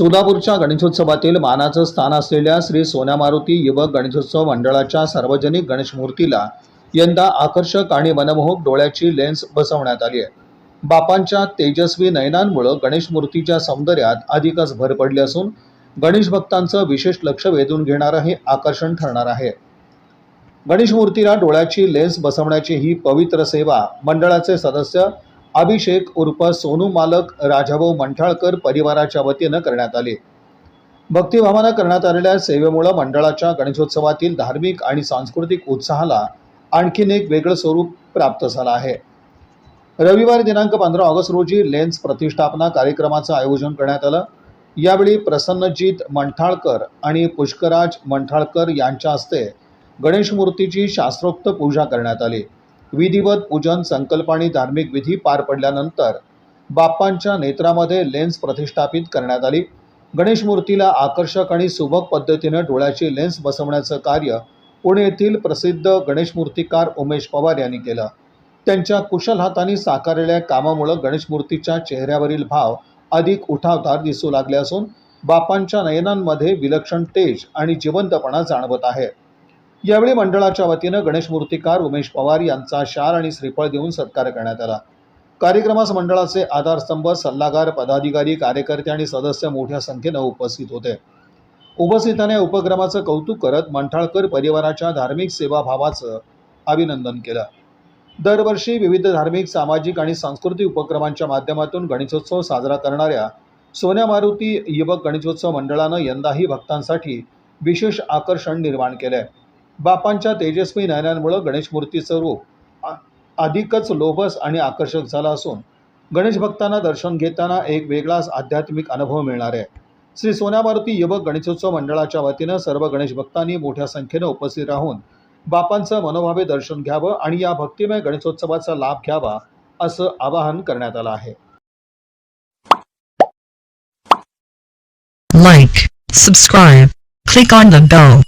सोलापूरच्या गणेशोत्सवातील मानाचं स्थान असलेल्या श्री सोन्या मारुती युवक गणेशोत्सव मंडळाच्या सार्वजनिक गणेश मूर्तीला यंदा आकर्षक आणि मनमोहक डोळ्याची लेन्स बसवण्यात आली आहे. बापांच्या तेजस्वी नयनांमुळे गणेश मूर्तीच्या सौंदर्यात अधिकच भर पडली असून गणेश भक्तांचं विशेष लक्ष वेधून घेणारं हे आकर्षण ठरणार आहे. गणेश मूर्तीला डोळ्याची लेन्स बसवण्याची ही पवित्र सेवा मंडळाचे सदस्य अभिषेक उर्फ सोनू मालक राजाभाऊ मंठाळकर परिवाराच्या वतीनं करण्यात आली. भक्तिभावानं करण्यात आलेल्या सेवेमुळे मंडळाच्या गणेशोत्सवातील धार्मिक आणि सांस्कृतिक उत्साहाला आणखीन एक वेगळं स्वरूप प्राप्त झालं आहे. रविवारी दिनांक 15 ऑगस्ट रोजी लेन्स प्रतिष्ठापना कार्यक्रमाचं आयोजन करण्यात आलं. यावेळी प्रसन्नजीत मंठाळकर आणि पुष्कराज मंठाळकर यांच्या हस्ते गणेश मूर्तीची शास्त्रोक्त पूजा करण्यात आली. विधिवत पूजन, संकल्प आणि धार्मिक विधी पार पडल्यानंतर बाप्पांच्या नेत्रामध्ये लेन्स प्रतिष्ठापित करण्यात आली. गणेश मूर्तीला आकर्षक आणि सुबक पद्धतीने डोळ्याची लेन्स बसवण्याचं कार्य पुणे येथील प्रसिद्ध गणेश मूर्तिकार उमेश पवार यांनी केलं. त्यांच्या कुशल हातांनी साकारलेल्या कामामुळे गणेश मूर्तीच्या चेहऱ्यावरील भाव अधिक उठावदार दिसू लागले असून बाप्पांच्या नयनांमध्ये विलक्षण तेज आणि जिवंतपणा जाणवत आहे. यावेळी मंडळाच्या वतीनं गणेश मूर्तिकार उमेश पवार यांचा शाल आणि श्रीफळ देऊन सत्कार करण्यात आला. कार्यक्रमास मंडळाचे आधारस्तंभ, सल्लागार, पदाधिकारी, कार्यकर्ते आणि सदस्य मोठ्या संख्येनं उपस्थित होते. उपस्थितांनी या उपक्रमाचं कौतुक करत मंठाळकर परिवाराच्या धार्मिक सेवाभावाचं अभिनंदन केलं. दरवर्षी विविध धार्मिक, सामाजिक आणि सांस्कृतिक उपक्रमांच्या माध्यमातून गणेशोत्सव साजरा करणाऱ्या सोन्या मारुती युवक गणेशोत्सव मंडळानं यंदाही भक्तांसाठी विशेष आकर्षण निर्माण केलंय. बापांच्या तेजस्वी नयनांमुळे गणेश मूर्तीचं रूप अधिकच लोभस आणि आकर्षक झालं असून गणेश भक्तांना दर्शन घेताना एक वेगळाच आध्यात्मिक अनुभव मिळणार आहे. श्री सोन्या मारुती युवक गणेशोत्सव मंडळाच्या वतीनं सर्व गणेश भक्तांनी मोठ्या संख्येनं उपस्थित राहून बापांचं मनोभावे दर्शन घ्यावं आणि या भक्तिमय गणेशोत्सवाचा लाभ घ्यावा असं आवाहन करण्यात आलं आहे. Like, subscribe, click on the bell.